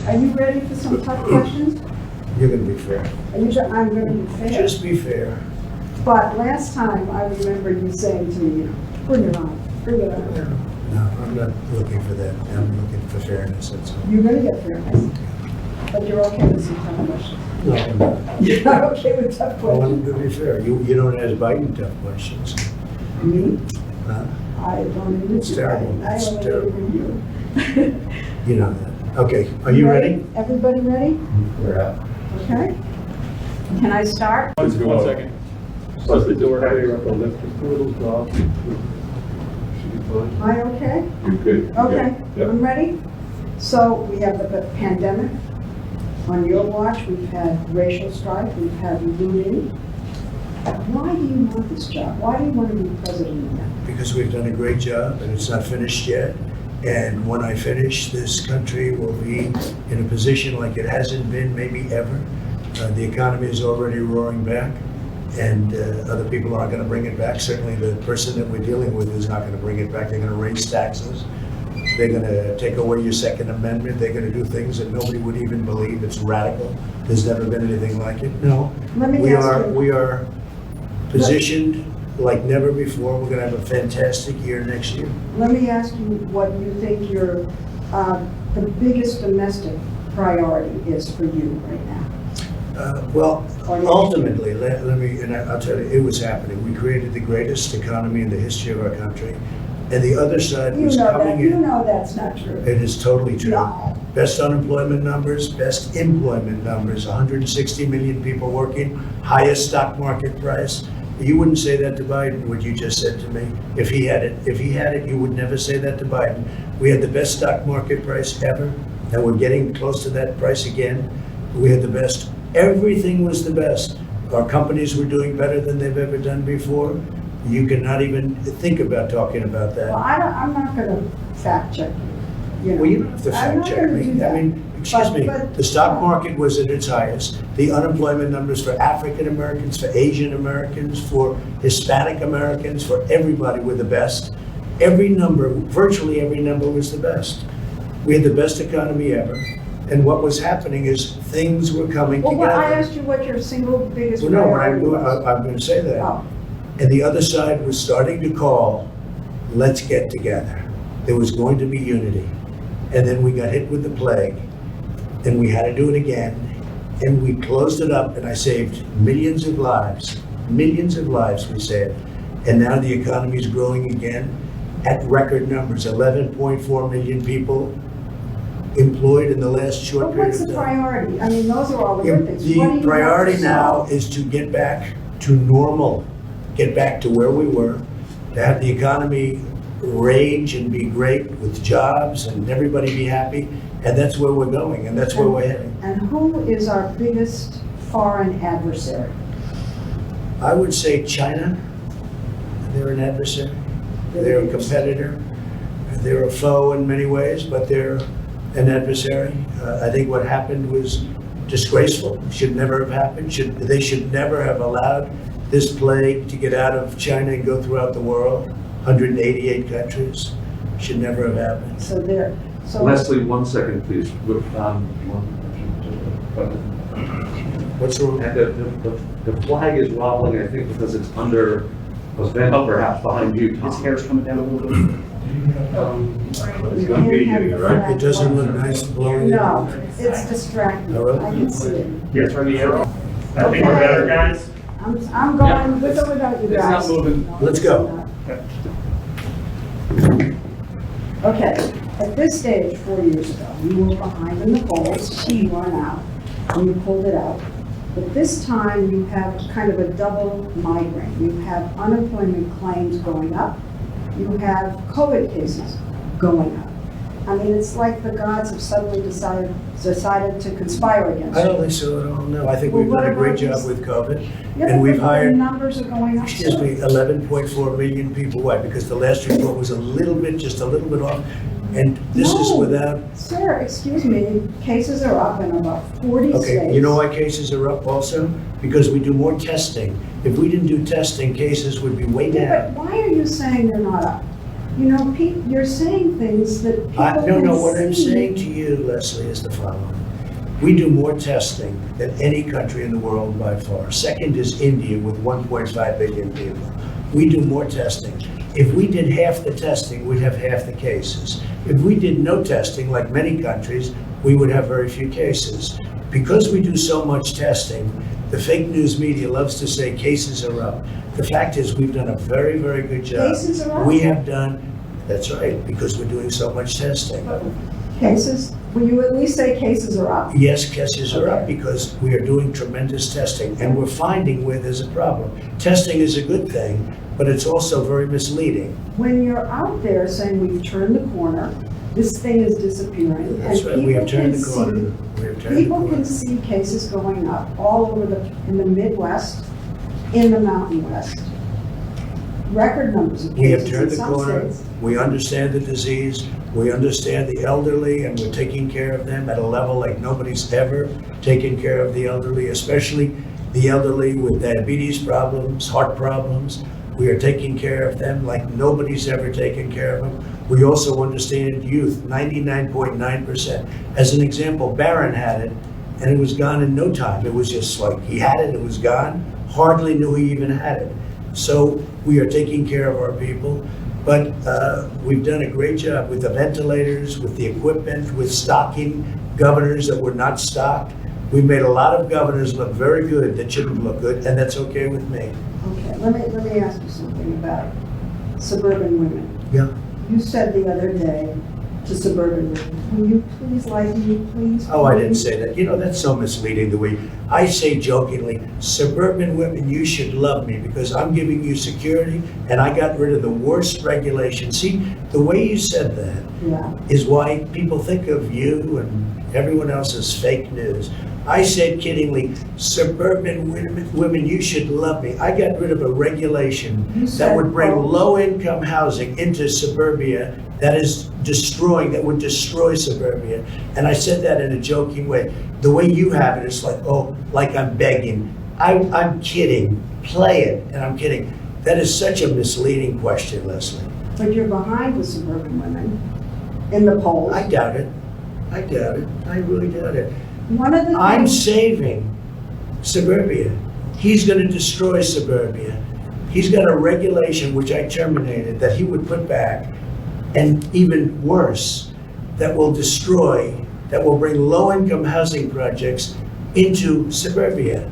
Are you ready for some tough questions? You're going to be fair. Are you sure I'm going to be fair? Just be fair. But last time, I remember you saying to me, bring it on, bring it on. No, I'm not looking for that. I'm looking for fairness, that's all. You're going to get fairness, but you're okay with some tough questions. No, I'm not. You're not okay with tough I want questions? to be fair. You don't ask Biden tough questions. Me? Huh? I don't even. It's terrible. I It's only terrible. even you. You know that. Okay, are you ready? Everybody ready? We're out. Okay. Can I start? Let's go 1 second. Close the door. Have your upper lip just a little drop. Should be fine. Am I okay? You're good. Okay, Yep. I'm ready. So we have the pandemic. On your watch, we've had racial strife, we've had looting. Why do you want this job? Why do you want to be president again? Because we've done a great job and it's not finished yet. And when I finish, this country will be in a position like it hasn't been maybe ever. The economy is already roaring back, and other people aren't going to bring it back. Certainly the person that we're dealing with is not going to bring it back. They're going to raise taxes. They're going to take away your Second Amendment. They're going to do things that nobody would even believe. It's radical. There's never been anything like it. No, Let me we ask are you- we are positioned like never before. We're going to have a fantastic year next year. Let me ask you what you think your, the biggest domestic priority is for you right now. Well, Or next ultimately, let me, and I'll tell you, it was happening. We created the greatest economy in the history of our country, and the other side You was know that, coming you in. know that's not true. It is totally true. No. Best unemployment numbers, best employment numbers, 160 million people working, highest stock market price. You wouldn't say that to Biden, what you just said to me, if he had it. If he had it, you would never say that to Biden. We had the best stock market price ever, and we're getting close to that price again. We had the best, everything was the best. Our companies were doing better than they've ever done before. You cannot even think about talking about Well, that. I'm not gonna fact check you, you know. Well, you don't have to I'm fact not check gonna me. do that. I mean, excuse me, But- the stock market was at its highest. The unemployment numbers for African Americans, for Asian Americans, for Hispanic Americans, for everybody were the best. Every number, virtually every number was the best. We had the best economy ever. And what was happening is things were coming Well, together. I asked you what your single biggest Well, no, what priority was. I'm going to say that. Oh, And the other side was starting to call, let's get together. There was going to be unity. And then we got hit with the plague, and we had to do it again. And we closed it up, and I saved millions of lives we saved. And now the economy is growing again at record numbers, 11.4 million people employed in the last short but period what's of the time. priority? I mean, those are all the good things. What do you The want priority to now solve? is to get back to normal, get back to where we were, to have the economy rage and be great with jobs and everybody be happy. And that's where we're going, and that's where we're heading. And who is our biggest foreign adversary? I would say China. They're an adversary. They're a competitor. They're a foe in many ways, but they're an adversary. I think what happened was disgraceful. Should never have happened. They should never have allowed this plague to get out of China and go throughout the world. 188 countries. Should never have happened. So there, so. Leslie, 1 second, please. What's wrong? And the flag is wobbling, I think, because it's under a vent perhaps behind you, Tom. His hair's coming down a little bit. We can't have the flag It doesn't look flying. nice blowing. No, it's distracting. Oh, really? I can see it. Yes, from the arrow. I think we're better, guys. I'm going with or without you It's guys. not moving. No, Let's it's go. not. Okay, at this stage, 4 years ago, you were behind in the polls, you are now, and you pulled it out. But this time, you have kind of a double migraine. You have unemployment claims going up, you have COVID cases going up. I mean, it's like the gods have suddenly decided to conspire against I you. don't think so at all, no. I think Well, we've what done a great about job this- with COVID. Yeah, And but we've the hired, numbers are going up. excuse me, 11.4 million people. Why? Because the last report was just a little bit off. And this is No. without, Sir, excuse me, cases are up in about 40 states. okay, you know why cases are up also? Because we do more testing. If we didn't do testing, cases would be way Yeah, down. but why are you saying they're not up? You know, Pete, you're saying things that people can see. No, what I'm saying to you, Leslie, is the following. We do more testing than any country in the world by far. Second is India with 1.5 billion people. We do more testing. If we did half the testing, we'd have half the cases. If we did no testing, like many countries, we would have very few cases. Because we do so much testing, the fake news media loves to say cases are up. The fact is, we've done a very, very good job. Cases are up? We have done, that's right, because we're doing so much testing. Cases, will you at least say cases are up? Yes, cases are up because we are doing tremendous testing and we're finding where there's a problem. Testing is a good thing, but it's also very misleading. When you're out there saying we've turned the corner, this thing is disappearing. That's and right, we have people turned can the corner. see- We have turned the People can corner. see cases going up all over in the Midwest, in the Mountain West. Record numbers of We have cases in turned the some corner. states. We understand the disease. We understand the elderly and we're taking care of them at a level like nobody's ever taken care of the elderly, especially the elderly with diabetes problems, heart problems. We are taking care of them like nobody's ever taken care of them. We also understand youth, 99.9%. As an example, Barron had it and it was gone in no time. It was just like he had it, it was gone, hardly knew he even had it. So we are taking care of our people, but we've done a great job with the ventilators, with the equipment, with stocking governors that were not stocked. We've made a lot of governors look very good that shouldn't look good, and that's okay with me. Okay, let me ask you something about suburban women. Yeah. You said the other day to suburban women, will you please like me, please? Oh, I didn't please?" say that. You know, that's so misleading the way I say jokingly, suburban women, you should love me because I'm giving you security and I got rid of the worst regulation. See, the way you said that Yeah, is why people think of you and everyone else as fake news. I said kiddingly, suburban women, you should love me. I got rid of a regulation You that said would bring both. low-income housing into suburbia that would destroy suburbia. And I said that in a joking way. The way you have it, it's like, oh, like I'm begging. I'm kidding. Play it, and I'm kidding. That is such a misleading question, Leslie. but you're behind the suburban women in the polls. I doubt it. I doubt it. I really doubt it. One of the I'm things, saving suburbia. He's going to destroy suburbia. He's got a regulation which I terminated that he would put back, and even worse, that will bring low-income housing projects into suburbia.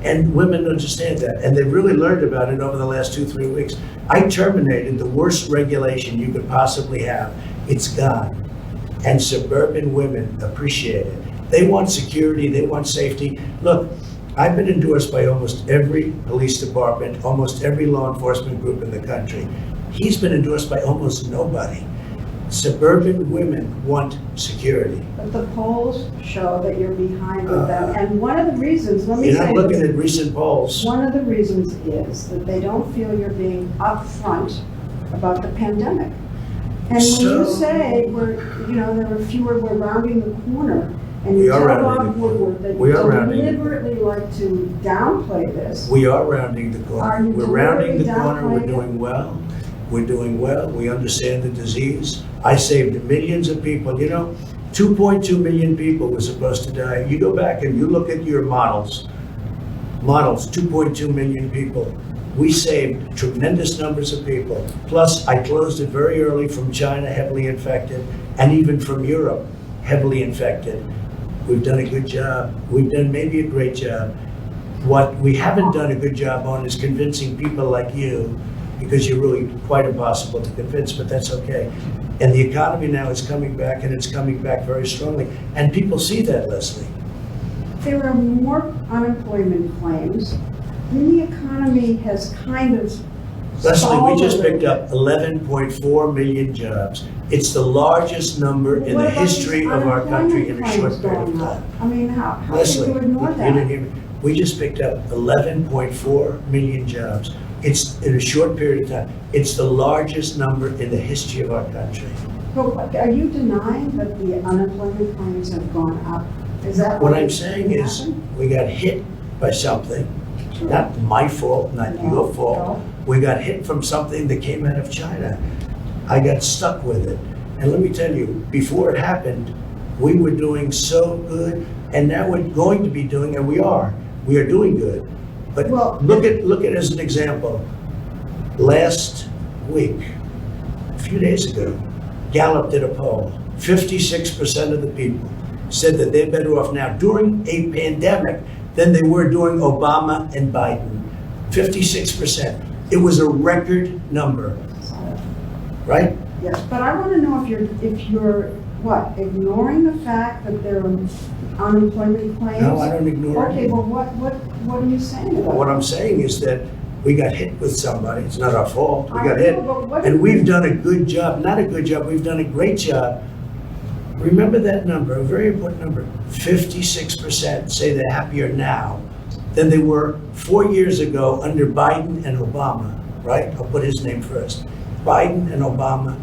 And women understand that, and they've really learned about it over the last 2-3 weeks. I terminated the worst regulation you could possibly have. It's gone. And suburban women appreciate it. They want security, they want safety. Look, I've been endorsed by almost every police department, almost every law enforcement group in the country. He's been endorsed by almost nobody. Suburban women want security. but the polls show that you're behind with them. And one of the reasons, let me You're say not looking this, at recent polls. one of the reasons is that they don't feel you're being upfront about the pandemic. And when you So- say we're rounding the corner, and We you are tell rounding Bob the corner. Woodward that We you are rounding the deliberately like to downplay this. We are rounding the Are corner. you We're rounding the deliberately corner, we're downplaying it? doing well. We're doing well, we understand the disease. I saved millions of people, 2.2 million people were supposed to die. You go back and you look at your models, 2.2 million people. We saved tremendous numbers of people. Plus, I closed it very early from China, heavily infected, and even from Europe, heavily infected. We've done a good job. We've done maybe a great job. What we haven't done a good job on is convincing people like you, because you're really quite impossible to convince, but that's okay. And the economy now is coming back, and it's coming back very strongly. And people see that, Leslie. There are more unemployment claims, and the economy has kind of Leslie, we just stalled a picked little up 11.4 million jobs. It's the largest number bit. in What the about these history of our country in a unemployment short period of claims going time. up? I mean, how can Leslie, you ignore you didn't that? hear me. We just picked up 11.4 million jobs. It's in a short period of time. It's the largest number in the history of our country. But are you denying that the unemployment claims have gone up? Is that What what I'm is saying is, happening? we got hit by something, not my fault, not No, your fault. no. We got hit from something that came out of China. I got stuck with it. And let me tell you, before it happened, we were doing so good, and now we're going to be doing, and we are doing good. But Well, look at as an example, last week, a few days ago, Gallup did a poll. 56% of the people said that they're better off now during a pandemic than they were during Obama and Biden. 56%. It was a record number, right? Yes, but I want to know if you're, what, ignoring the fact that there are unemployment claims? No, I don't ignore it. Okay, well, what are you saying about What it? I'm saying is that we got hit with somebody. It's not our fault. We I got know, hit. but what- And we've done a good job, not a good job, we've done a great job. Remember that number, a very important number. 56% say they're happier now than they were 4 years ago under Biden and Obama, right? I'll put his name first. Biden and Obama.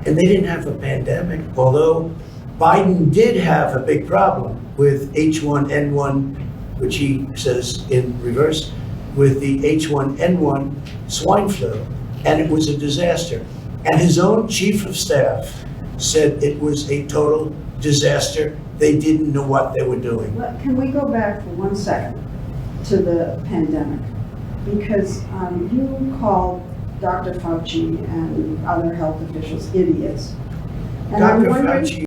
And they didn't have a pandemic, although Biden did have a big problem with H1N1, which he says in reverse, with the H1N1 swine flu, and it was a disaster. And his own chief of staff said it was a total disaster. They didn't know what they were doing. Can we go back for 1 second to the pandemic? Because you called Dr. Fauci and other health officials idiots. And I'm Dr. wondering- Fauci